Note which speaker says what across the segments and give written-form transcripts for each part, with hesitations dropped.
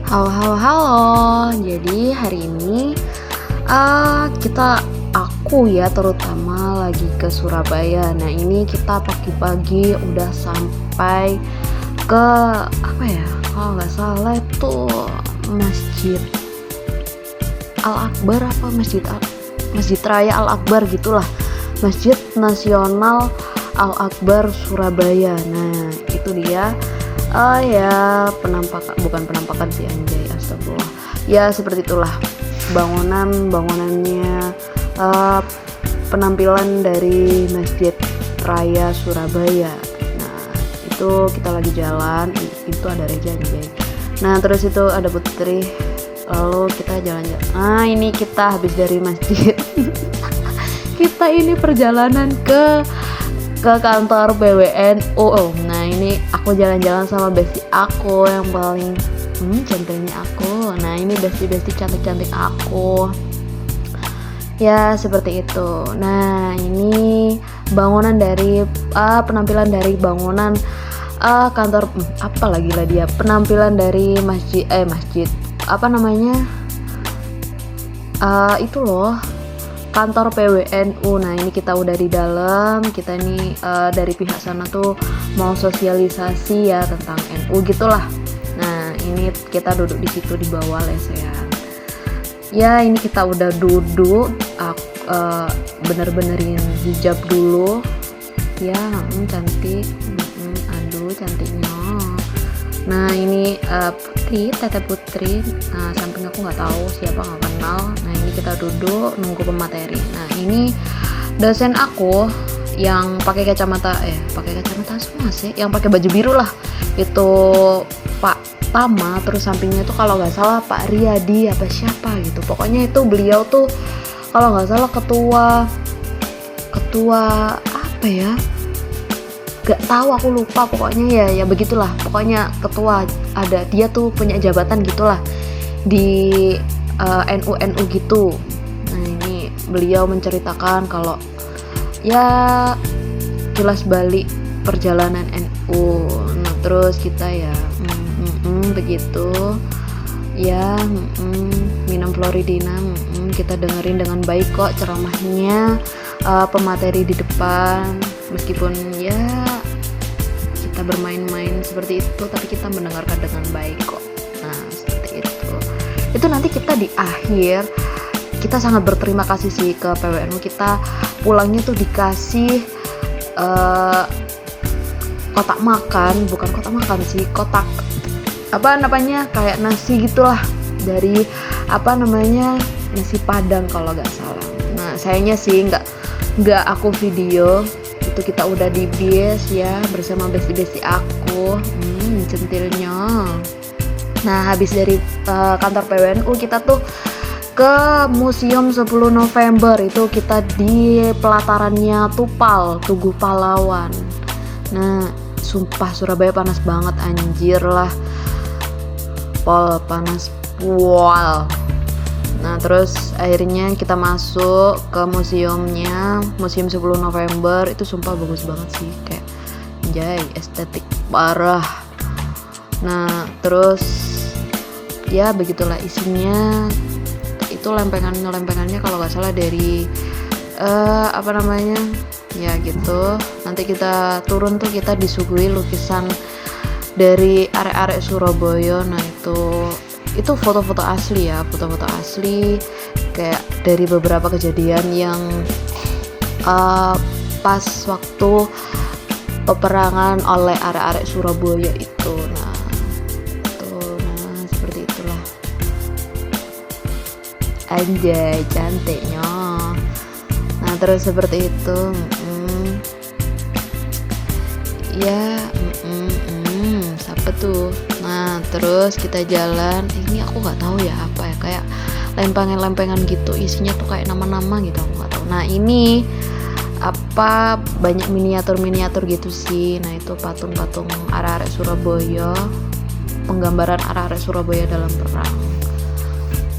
Speaker 1: Halo, halo, halo. Jadi hari ini aku ya terutama lagi ke Surabaya. Nah ini kita pagi-pagi udah sampai ke apa ya? Kalau nggak salah itu Masjid Al Akbar apa Masjid Raya Al Akbar gitulah. Masjid Nasional Al Akbar Surabaya. Nah itu dia. Ya bukan penampakan sih, anjay, astagfirullah. Ya seperti itulah bangunannya, penampilan dari Masjid Raya Surabaya. Nah itu kita lagi jalan, itu ada Reja, anjay. Nah terus itu ada Putri, lalu kita jalan-jalan. Nah ini kita habis dari masjid. Kita ini perjalanan ke kantor PWNU. Nah ini aku jalan-jalan sama bestie aku yang paling cantiknya aku. Nah ini bestie cantik-cantik aku. Ya seperti itu. Nah ini bangunan dari penampilan dari bangunan kantor apa lagi lah dia, penampilan dari masjid apa namanya, itu loh, kantor PWNU. Nah ini kita udah di dalam, kita ini dari pihak sana tuh mau sosialisasi ya tentang NU gitulah. Nah ini kita duduk di situ di bawah lesehan. Ya ini kita udah duduk, bener-benerin hijab dulu. Ya cantik, aduh cantiknya. Nah ini Tete Putri. Nah samping aku nggak tahu siapa, nggak kenal. Nah ini kita duduk nunggu pemateri. Nah ini dosen aku yang pakai kacamata semua sih, yang pakai baju biru lah, itu Pak Tama. Terus sampingnya tuh kalau nggak salah Pak Riyadi apa siapa gitu. Pokoknya itu beliau tuh kalau nggak salah ketua apa ya, gak tahu, aku lupa, pokoknya ya begitulah, pokoknya ketua, ada dia tuh punya jabatan gitulah di NU gitu. Nah ini beliau menceritakan kalau ya kilas balik perjalanan NU. Nah terus kita ya begitu ya, minum Floridina, kita dengerin dengan baik kok ceramahnya, pemateri di depan, meskipun ya kita bermain-main seperti itu, tapi kita mendengarkan dengan baik kok. Nah seperti itu nanti kita di akhir, kita sangat berterima kasih sih ke PWNU. Kita pulangnya tuh dikasih kotak makan, bukan kotak makan sih, kotak apa namanya, kayak nasi gitulah, dari apa namanya, nasi Padang kalau nggak salah. Nah sayangnya sih nggak aku video itu, kita udah di bis ya bersama besti aku, centilnya. Nah habis dari kantor PWNU kita tuh ke Museum 10 November, itu kita di pelatarannya Tugu Pahlawan. Nah sumpah Surabaya panas banget, anjir lah, panas pol. Nah terus akhirnya kita masuk ke museumnya, Museum 10 November. Itu sumpah bagus banget sih, kayak anjay, estetik parah. Nah terus ya begitulah isinya. Itu lempengannya kalau nggak salah dari apa namanya ya gitu. Nanti kita turun tuh kita disuguhi lukisan dari arek-arek Surabaya. Nah itu foto-foto asli ya, foto-foto asli kayak dari beberapa kejadian yang pas waktu peperangan oleh arek-arek Surabaya itu. Nah seperti itulah, anjay cantiknya. Nah terus seperti itu ya siapa tuh. Nah terus kita jalan, ini aku nggak tahu ya apa ya, kayak lempengan gitu, isinya tuh kayak nama-nama gitu, aku nggak tahu. Nah ini apa, banyak miniatur gitu sih. Nah itu patung-patung arek-arek Surabaya, penggambaran arek-arek Surabaya dalam perang.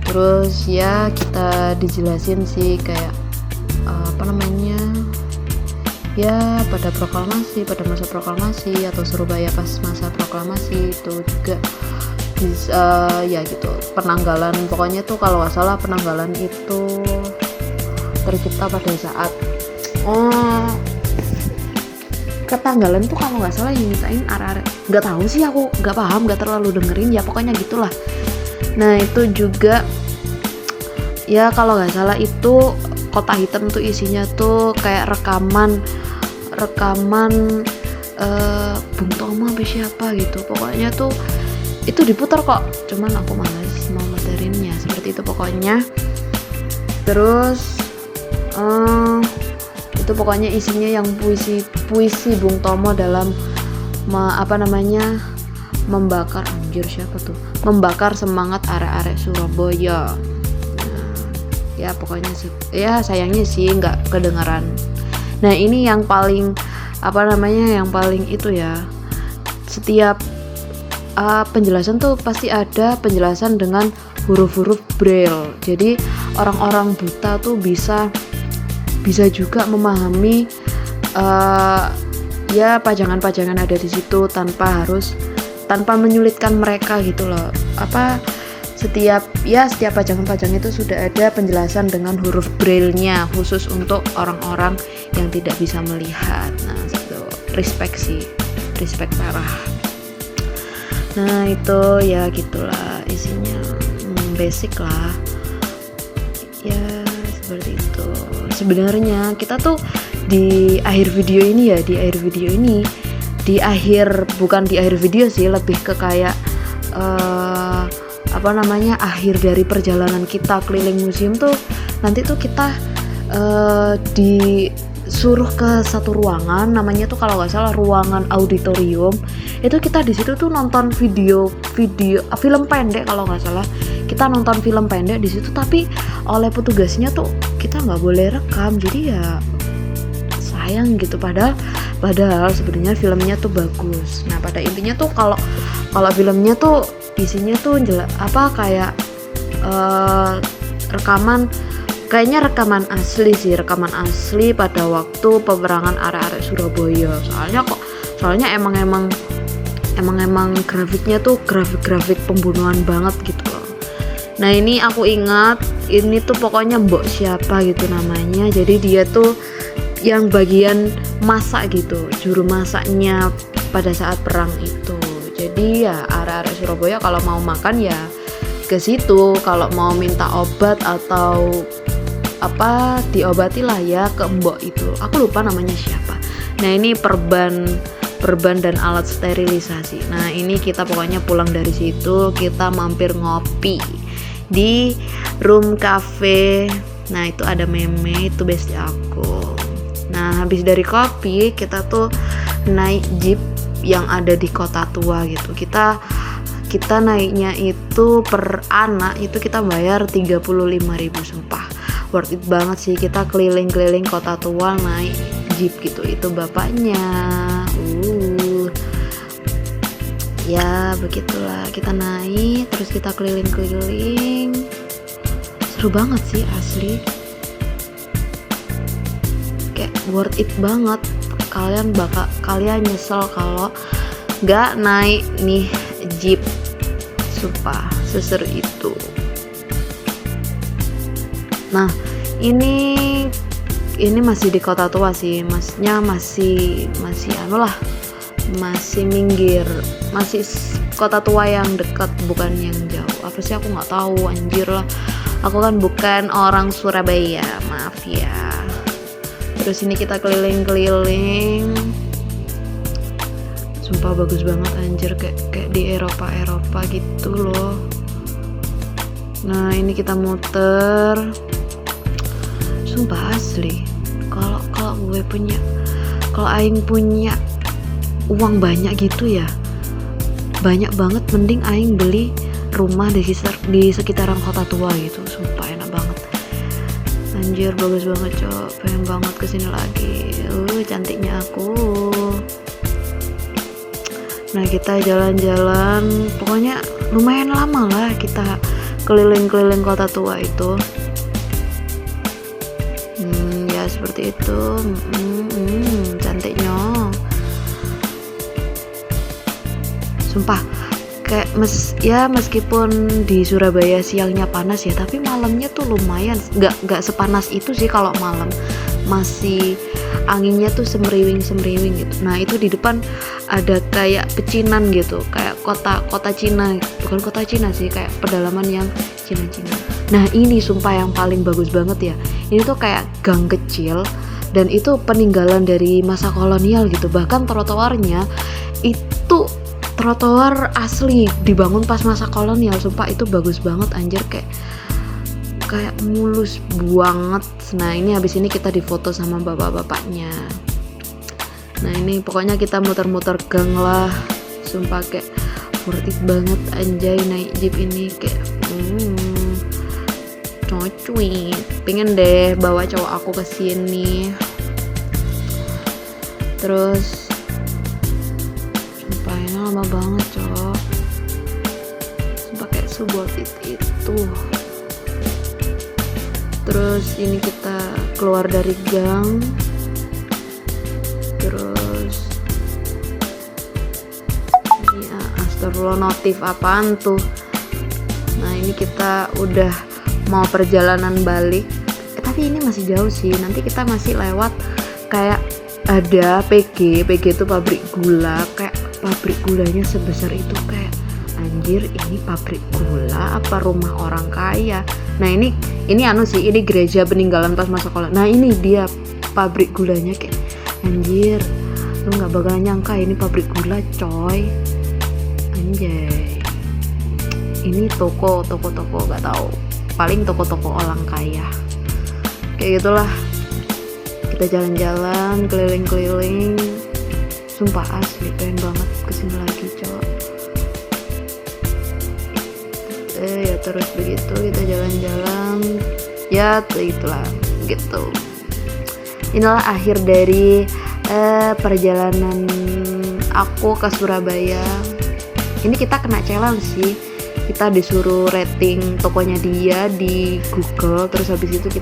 Speaker 1: Terus ya kita dijelasin sih kayak apa namanya ya, pada masa proklamasi atau Surabaya pas masa proklamasi itu juga Ya gitu, penanggalan pokoknya tuh kalau nggak salah penanggalan itu tercipta pada saat ketanggalan tuh kalau nggak salah yang nyiptain arek-arek, nggak tahu sih, aku nggak paham, nggak terlalu dengerin ya, pokoknya gitulah. Nah itu juga ya kalau nggak salah itu kotak hitam tuh isinya tuh kayak rekaman Bung Tomo apa siapa gitu, pokoknya tuh itu diputar kok, cuman aku malas mau materinnya, seperti itu pokoknya. Terus itu pokoknya isinya yang puisi Bung Tomo dalam membakar semangat arek-arek Surabaya. Ya pokoknya ya sayangnya sih nggak kedengaran. Nah ini yang paling yang paling itu ya, setiap penjelasan tuh pasti ada penjelasan dengan huruf-huruf braille, jadi orang-orang buta tuh bisa juga memahami ya pajangan-pajangan ada di situ tanpa menyulitkan mereka gitu loh. Setiap pajangan-pajangan itu sudah ada penjelasan dengan huruf braille-nya khusus untuk orang-orang yang tidak bisa melihat. Nah, itu respect parah. Nah, itu ya gitulah isinya. Basic lah. Ya, seperti itu. Sebenarnya kita tuh di akhir video ini bukan di akhir video sih, lebih ke kayak akhir dari perjalanan kita keliling museum tuh, nanti tuh kita disuruh ke satu ruangan, namanya tuh kalau nggak salah ruangan auditorium. Itu kita di situ tuh nonton film pendek, kalau nggak salah kita nonton film pendek di situ, tapi oleh petugasnya tuh kita nggak boleh rekam, jadi ya sayang gitu, padahal sebenarnya filmnya tuh bagus. Nah pada intinya tuh kalau filmnya tuh isinya tuh rekaman asli pada waktu peperangan arek-arek Surabaya. Soalnya emang grafiknya tuh grafik pembunuhan banget gitu loh. Nah ini aku ingat, ini tuh pokoknya mbok siapa gitu namanya, jadi dia tuh yang bagian masak gitu, juru masaknya pada saat perang itu. Jadi ya arek-arek Surabaya kalau mau makan ya ke situ, kalau mau minta obat atau diobati lah ya ke mbok itu, aku lupa namanya siapa. Nah ini perban dan alat sterilisasi. Nah ini kita pokoknya pulang dari situ, kita mampir ngopi di room cafe. Nah itu ada Meme, itu bestie aku. Nah habis dari kopi kita tuh naik jeep yang ada di Kota Tua gitu. Kita naiknya itu per anak itu kita bayar 35.000, sumpah worth it banget sih. Kita keliling-keliling Kota Tua naik jeep gitu, itu bapaknya. Ya begitulah, kita naik terus kita keliling-keliling, seru banget sih asli, kayak worth it banget. Kalian nyesel kalau nggak naik nih jeep, sumpah seseru itu. Nah ini masih di Kota Tua sih, maksudnya masih masih minggir, masih Kota Tua yang dekat, bukan yang jauh. Apa sih, aku nggak tahu, anjir lah, aku kan bukan orang Surabaya, maaf ya. Terus ini kita keliling-keliling, sumpah bagus banget anjir, kayak di Eropa gitu loh. Nah ini kita muter, sumpah asli, kalau aing punya uang banyak gitu ya, banyak banget, mending aing beli rumah di sekitaran Kota Tua gitu, sumpah enak banget anjir, bagus banget cok, pengen banget kesini lagi. Cantiknya aku. Nah kita jalan-jalan, pokoknya lumayan lama lah kita keliling-keliling Kota Tua itu. Ya seperti itu. Cantiknya, sumpah kayak meskipun di Surabaya siangnya panas ya, tapi malamnya tuh lumayan, nggak sepanas itu sih. Kalau malam masih anginnya tuh semriwing gitu. Nah itu di depan ada kayak pecinan gitu, kayak kota Cina, bukan kota Cina sih, kayak pedalaman yang Cina. Nah ini sumpah yang paling bagus banget ya, ini tuh kayak gang kecil dan itu peninggalan dari masa kolonial gitu. Bahkan trotoarnya itu trotoar asli dibangun pas masa kolonial. Sumpah itu bagus banget anjir, kayak mulus banget. Nah ini habis ini kita difoto sama bapak-bapaknya. Nah ini pokoknya kita muter-muter gang lah. Sumpah kayak worth it banget anjay naik jeep ini, kayak cocuy. Pengen deh bawa cowok aku ke sini. Terus sumpah ini lama banget cowok. Sumpah kayak sebuah itu. Terus ini kita keluar dari gang. Terus ya astagfirullah, notif apaan tuh. Nah ini kita udah mau perjalanan balik, tapi ini masih jauh sih. Nanti kita masih lewat kayak ada PG itu pabrik gula, kayak pabrik gulanya sebesar itu. Kayak anjir, ini pabrik gula apa rumah orang kaya? Nah ini sih, ini gereja peninggalan pas masa kolonial. Nah ini dia pabrik gulanya, kayak anjir, lu nggak bakal nyangka ini pabrik gula coy. Anjay, ini toko nggak tahu, paling toko orang kaya kayak gitulah. Kita jalan-jalan keliling-keliling, sumpah asli pengen banget kesini lagi cowok. Ya terus begitu kita jalan-jalan ya itulah gitu. Inilah akhir dari perjalanan aku ke Surabaya. Ini kita kena challenge sih, kita disuruh rating tokonya dia di Google, terus habis itu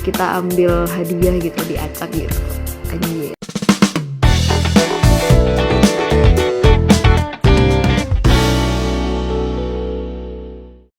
Speaker 1: kita ambil hadiah gitu, diacak gitu. Anjir.